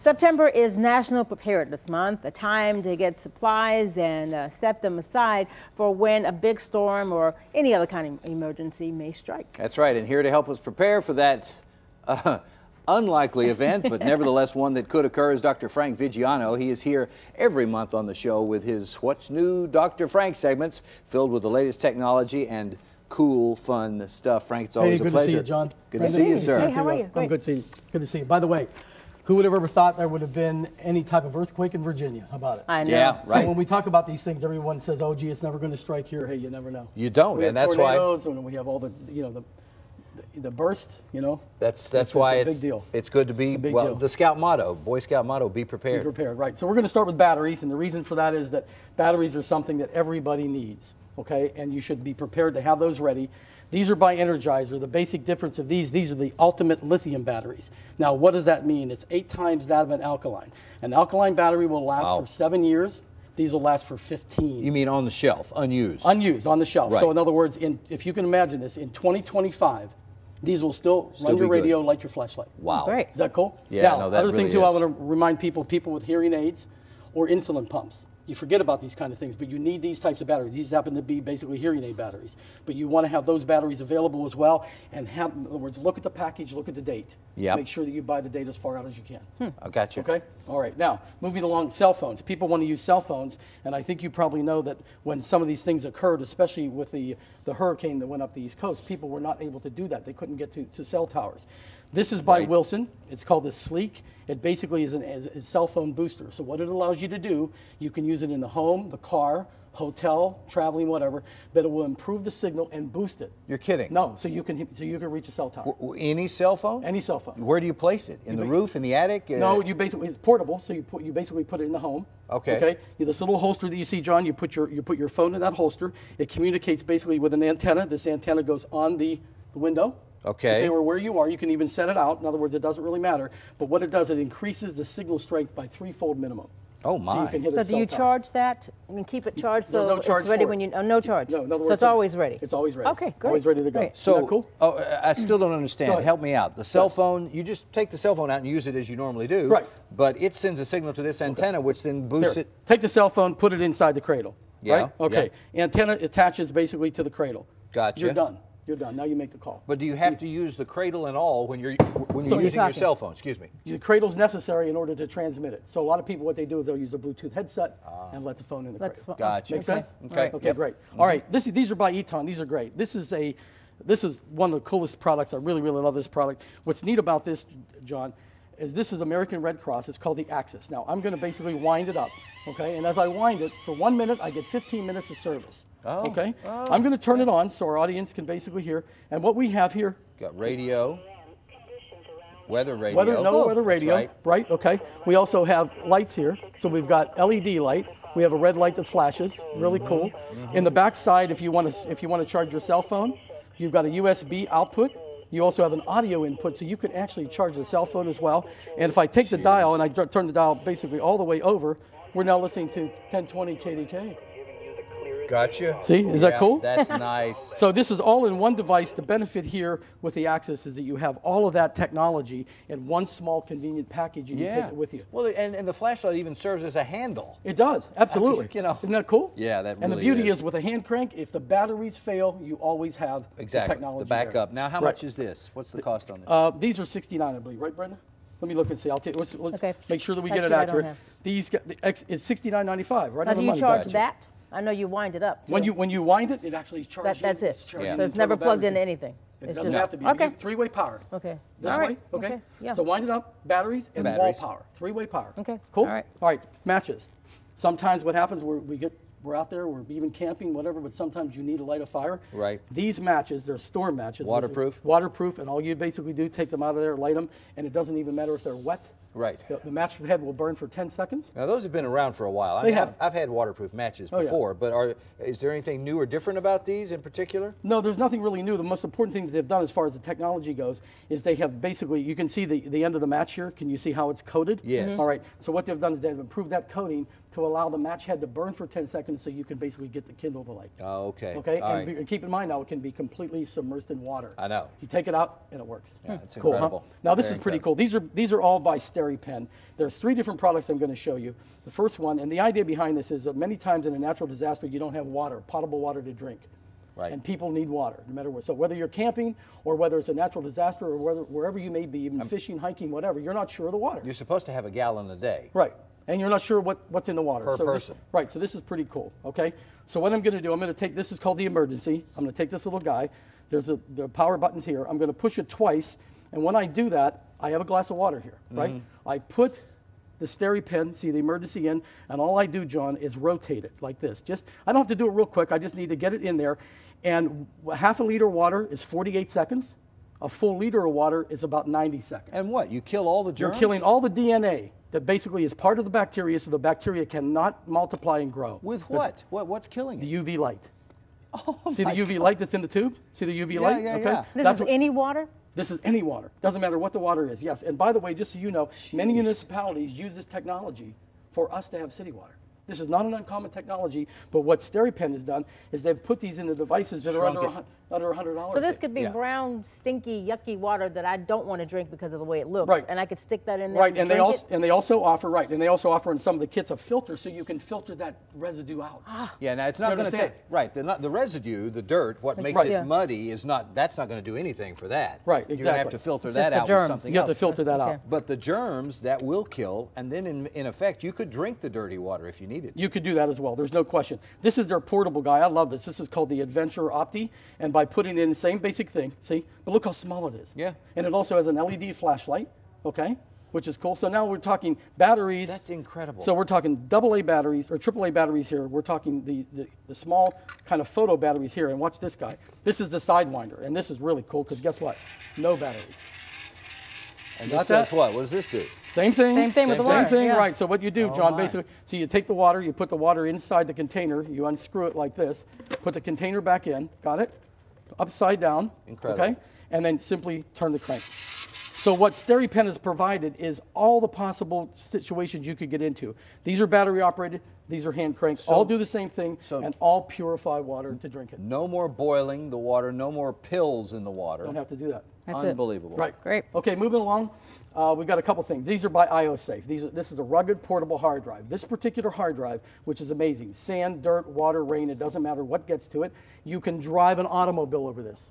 September is National Preparedness Month, a time to get supplies and set them aside for when a big storm or any other kind of emergency may strike. That's right, and here to help us prepare for that unlikely event, but nevertheless one that could occur, is Dr. Frank Vigiano. He is here every month on the show with his What's New Dr. Frank segments filled with the latest technology and cool, fun stuff. Frank, it's always a pleasure. Good to see you, John. Good to see you, sir. Hey, how are you? I'm good to see you. Good to see you. By the way, who would have ever thought there would have been any type of earthquake in Virginia? How about it? I know. Yeah, right. So when we talk about these things, everyone says, "Oh, gee, it's never going to strike here." Hey, you never know. You don't, we and have that's why tornadoes, and we have all the, the burst. That's why it's a big deal. It's good to be deal. The Scout motto, Boy Scout motto: be prepared. Be prepared, right? So we're going to start with batteries, and the reason for that is that batteries are something that everybody needs. Okay, and you should be prepared to have those ready. These are by Energizer. The basic difference of these are the ultimate lithium batteries. Now, what does that mean? It's 8 times that of an alkaline. An alkaline battery will last for 7 years. These will last for 15. You mean on the shelf, unused? Unused, on the shelf. Right. So in other words, if you can imagine this, in 2025, these will still run your radio, light your flashlight. Wow. Great. Is that cool? Yeah, now, no, that other really thing too, is. I want to remind people with hearing aids or insulin pumps. You forget about these kind of things, but you need these types of batteries. These happen to be basically hearing aid batteries. But you want to have those batteries available as well, and in other words, look at the package, look at the date. Yep. Make sure that you buy the date as far out as you can. I got you. Okay? All right. Now, moving along, cell phones. People want to use cell phones, and I think you probably know that when some of these things occurred, especially with the hurricane that went up the East Coast, people were not able to do that. They couldn't get to cell towers. This is by Wilson. It's called the Sleek. It basically is a cell phone booster. So what it allows you to do, you can use it in the home, the car, hotel, traveling, whatever, but it will improve the signal and boost it. You're kidding? No, so you can reach a cell tower. Any cell phone? Any cell phone. Where do you place it? In the roof, in the attic? No, it's portable, so you basically put it in the home. Okay. Okay. This little holster that you see, John, you put your phone in that holster. It communicates basically with an antenna. This antenna goes on the window. Okay. Or where you are, you can even set it out. In other words, it doesn't really matter. But what it does, it increases the signal strength by 3-fold minimum. Oh my! So you can hit So do you charge that? I mean, keep it charged so no charge it's ready for when it. you. Oh, no charge. No, in other words, so it's always ready. It's always ready. Okay, great. Always ready to go. Great. So, Isn't that cool? I still don't understand. Help me out. The cell phone, you just take the cell phone out and use it as you normally do. Right. But it sends a signal to this antenna, which then boosts it. Take the cell phone, put it inside the cradle. Yeah. Right? Okay. Antenna attaches basically to the cradle. Gotcha. You're done. You're done. Now you make the call. But do you have to use the cradle and all when you're So using your cell phone? Excuse me. The cradle's necessary in order to transmit it. So a lot of people, what they do is they'll use a Bluetooth headset and let the phone in the cradle. Gotcha. Make sense? Okay. Okay, great. All right. These are by ETON. These are great. This is one of the coolest products. I really, really love this product. What's neat about this, John, is this is American Red Cross. It's called the Axis. Now, I'm going to basically wind it up, okay? And as I wind it, for 1 minute, I get 15 minutes of service. Oh. Okay? I'm going to turn it on so our audience can basically hear. And what we have here... Got radio. Weather radio. Weather radio. Right, okay. We also have lights here. So we've got LED light. We have a red light that flashes. Really cool. In the back side, if you want to charge your cell phone, you've got a USB output. You also have an audio input, so you could actually charge the cell phone as well. And if I take the dial and I turn the dial basically all the way over, we're now listening to 1020 KDK. Gotcha. See, is that cool? That's nice. So this is all in one device. The benefit here with the Axis is that you have all of that technology in one small convenient package and you take it with you. Well, and the flashlight even serves as a handle. It does, absolutely. Isn't that cool? Yeah, that really And the beauty is with a hand crank, if the batteries fail, you always have the technology the backup. there. Now, how much is this? What's the cost on this? These are $69, I believe, right, Brenda? Let me look and see. Let's okay. make sure that we get it accurate. These it's $69.95, right? Now, do you charge that? I know you wind it up. When you wind it, it actually charges. That's it. So it's never plugged into anything. It doesn't have to be. Okay. Three-way power. Okay. This way. Okay. Yeah. So wind it up, batteries and wall power. Three-way power. Okay. Cool. All right. All right. Matches. Sometimes what happens, we're out there, we're even camping, whatever, but sometimes you need to light a fire. Right. These matches, they're storm matches. Waterproof? Waterproof, and all you basically do, take them out of there, light them, and it doesn't even matter if they're wet. Right. The match head will burn for 10 seconds. Now, those have been around for a while. I've had waterproof matches before, but is there anything new or different about these in particular? No, there's nothing really new. The most important thing that they've done as far as the technology goes is they have basically, you can see the end of the match here. Can you see how it's coated? Yes. All right. So what they've done is they've improved that coating to allow the match head to burn for 10 seconds so you can basically get the Kindle to light. Oh, okay. Okay, All and, right. and keep in mind now it can be completely submersed in water. I know. You take it out and it works. Yeah, it's Cool, huh? incredible. Now this Very is pretty incredible. cool. These are all by STERIPEN. There's 3 different products I'm going to show you. The first one, and the idea behind this is that many times in a natural disaster you don't have water, potable water to drink. Right. And people need water, no matter what. So whether you're camping or whether it's a natural disaster or wherever you may be, even fishing, hiking, whatever, you're not sure of the water. You're supposed to have a gallon a day. Right. And you're not sure what's in the water. Per person. Right, so this is pretty cool, okay? So what I'm going to do, I'm going to take, this is called the emergency. I'm going to take this little guy. There's the power buttons here. I'm going to push it twice, and when I do that, I have a glass of water here, right? I put the STERIPEN, see the emergency in, and all I do, John, is rotate it like this. I don't have to do it real quick. I just need to get it in there. And half a liter of water is 48 seconds. A full liter of water is about 90 seconds. And what? You kill all the germs? You're killing all the DNA that basically is part of the bacteria, so the bacteria cannot multiply and grow. With what? What's killing it? The UV light. Oh, See the my UV God. light that's in the tube? See the UV light? yeah, okay. yeah. This is any water? This is any water. Doesn't matter what the water is. Yes. And by the way, just so you know, many municipalities use this technology for us to have city water. This is not an uncommon technology, but what STERIPEN has done is they've put these into devices that are under $100. So this could be Yeah. brown, stinky, yucky water that I don't want to drink because of the way it looks. Right. And I could stick that in there Right, and they drink also offer in some of the kits a filter so you can filter that residue out. Yeah, now it's not You going to understand? take, right, the residue, the dirt, what makes Right. it Yeah. muddy is not, that's not going to do anything for that. Right, You're going to have exactly. to filter It's that just the out with germs. something You have else. to filter that Okay. out. But the germs, that will kill, and then in effect, you could drink the dirty water if you needed to. You could do that as well. There's no question. This is their portable guy. I love this. This is called the Adventure Opti, and by putting in the same basic thing, see? But look how small it is. Yeah. And it also has an LED flashlight, okay? Which is cool. So now we're talking batteries. That's incredible. So we're talking AA batteries or AAA batteries here. We're talking the small kind of photo batteries here. And watch this guy. This is the Sidewinder, and this is really cool because guess what? No batteries. And Got this does that? what? What does this do? Same thing. Same thing with the water, Same thing, yeah. right. So what you do, Oh, John, my. basically, so you take the water, you put the water inside the container, you unscrew it like this, put the container back in, got it? Upside down. Incredible. Okay? And then simply turn the crank. So what STERIPEN has provided is all the possible situations you could get into. These are battery operated, these are hand cranked, all do the same thing, and all purify water to drink it. No more boiling the water, no more pills in the water. Don't have to do that. That's it. Unbelievable. Right. Great. Okay, moving along, we've got a couple things. These are by ioSAFE. This is a rugged portable hard drive. This particular hard drive, which is amazing, sand, dirt, water, rain, it doesn't matter what gets to it, you can drive an automobile over this,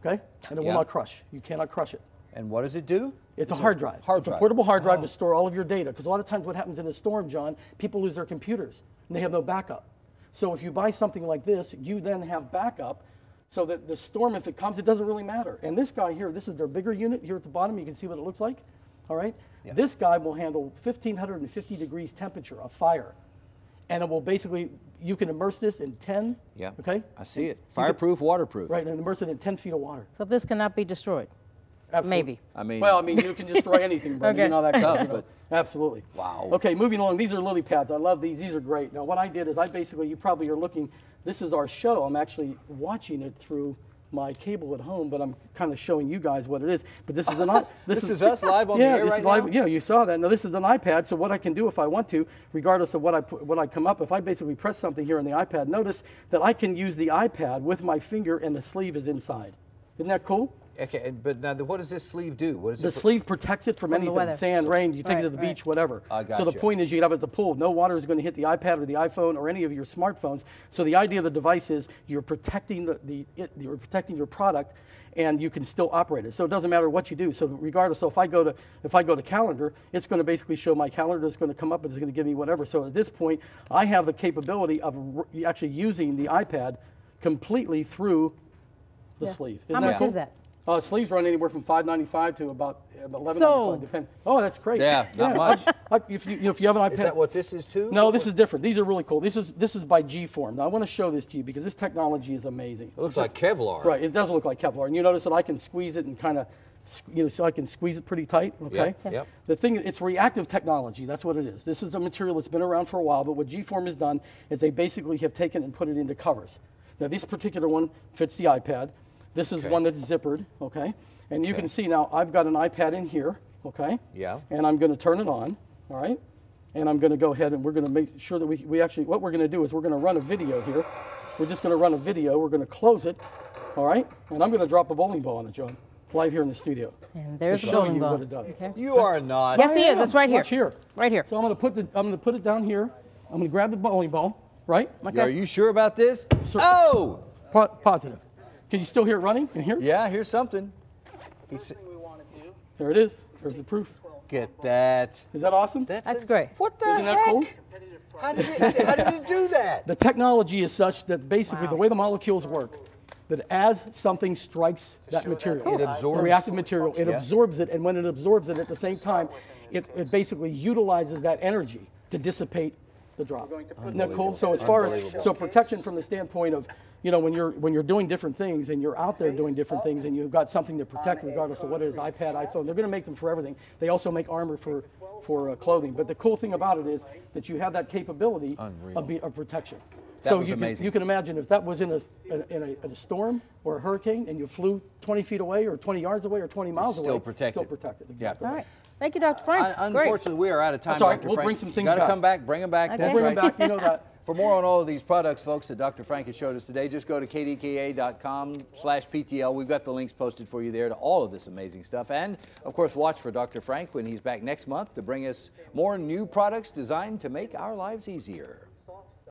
okay? And it will Yeah. not crush. You cannot crush it. And what does it do? It's a hard drive. Hard It's drive. a portable hard drive to store all of your data. Because a lot of times what happens in a storm, John, people lose their computers and they have no backup. So if you buy something like this, you then have backup so that the storm, if it comes, it doesn't really matter. And this guy here, this is their bigger unit here at the bottom. You can see what it looks like. All right? Yeah. This guy will handle 1,550 degrees temperature of fire. And it will basically, you can immerse this in 10. Yeah. Okay? I see it. You could- Fireproof, waterproof. Right, and immerse it in 10 feet of water. So this cannot be destroyed. Absolutely. Maybe. I mean, Well, I mean, you can destroy anything, but Okay. you know that Tough, kind of, but- absolutely. Wow. Okay, moving along. These are LILLYPADs. I love these. These are great. Now, what I did is I basically, you probably are looking, this is our show. I'm actually watching it through my cable at home, but I'm kind of showing you guys what it is. But this is an this is us live on the air this right is live, now? Yeah, you saw that. Now, this is an iPad, so what I can do if I want to, regardless of what I come up, if I basically press something here on the iPad, notice that I can use the iPad with my finger and the sleeve is inside. Isn't that cool? Okay, but now what does this sleeve do? What is The it? sleeve protects it from the anything, weather. sand, rain, you take it to the Right, beach, whatever. I So the gotcha. point is you have it at the pool. No water is going to hit the iPad or the iPhone or any of your smartphones. So the idea of the device is you're protecting you're protecting your product and you can still operate it. So it doesn't matter what you do. So regardless, so if I go to calendar, it's going to basically show my calendar, it's going to come up and it's going to give me whatever. So at this point, I have the capability of actually using the iPad completely through the Yeah. sleeve. How Isn't much cool? is that? Sleeves run anywhere from $5.95 to about $11.95. Sold. Depend. Oh, that's great. Yeah, not much. If you have an iPad. Is that what this is too? No, this is different. These are really cool. This is by G-Form. Now I want to show this to you because this technology is amazing. It looks like Kevlar. Right. It does look like Kevlar, and you notice that I can squeeze it and kind of, so I can squeeze it pretty tight. Okay. Yep, yep. The thing, it's reactive technology. That's what it is. This is a material that's been around for a while, but what G-Form has done is they basically have taken and put it into covers. Now this particular one fits the iPad. This is Okay. one that's zippered. Okay. And you Okay. can see now I've got an iPad in here. Okay. Yeah. And I'm going to turn it on. All right. and I'm going to go ahead and we're going to make sure that we actually, what we're going to do is we're going to run a video here. We're just going to run a video. We're going to close it, all right? And I'm going to drop a bowling ball on it, John, live here in the studio. And there's to the show bowling you ball. what it does. Okay. You are not. Yes, he is. It's right here. Watch here. Right here. So I'm going to put it down here. I'm going to grab the bowling ball, right? Okay. Are you sure about this? Sir. Oh! Positive. Can you still hear it running in here? Yeah, here's something. There it is. There's the proof. Get that. Is that awesome? That's great. What the Isn't heck? that cool? How did you do that? The technology is such that basically the way the molecules work, that as something strikes that material, It absorbs. the reactive material, it Yeah. absorbs it, and when it absorbs it at the same time, it basically utilizes that energy to dissipate the drop. Isn't that cool? So as far as, so protection from the standpoint of, you know, when you're doing different things and you're out there doing different things and you've got something to protect regardless of what it is, iPad, iPhone, they're going to make them for everything. They also make armor for clothing. But the cool thing about it is that you have that capability of protection. That was amazing. You can imagine if that was in a storm or a hurricane and you flew 20 feet away or 20 yards away or 20 miles away. Still protected. Still protected. Exactly. All right. Thank you, Dr. Frank. Unfortunately, we are out of time, That's all right. Dr. We'll Frank. bring some things Got to back. come back, bring them back. Okay. That's Bring them right. back, you know that. For more on all of these products, folks, that Dr. Frank has showed us today, just go to kdka.com/PTL. We've got the links posted for you there to all of this amazing stuff. And, of course, watch for Dr. Frank when he's back next month to bring us more new products designed to make our lives easier.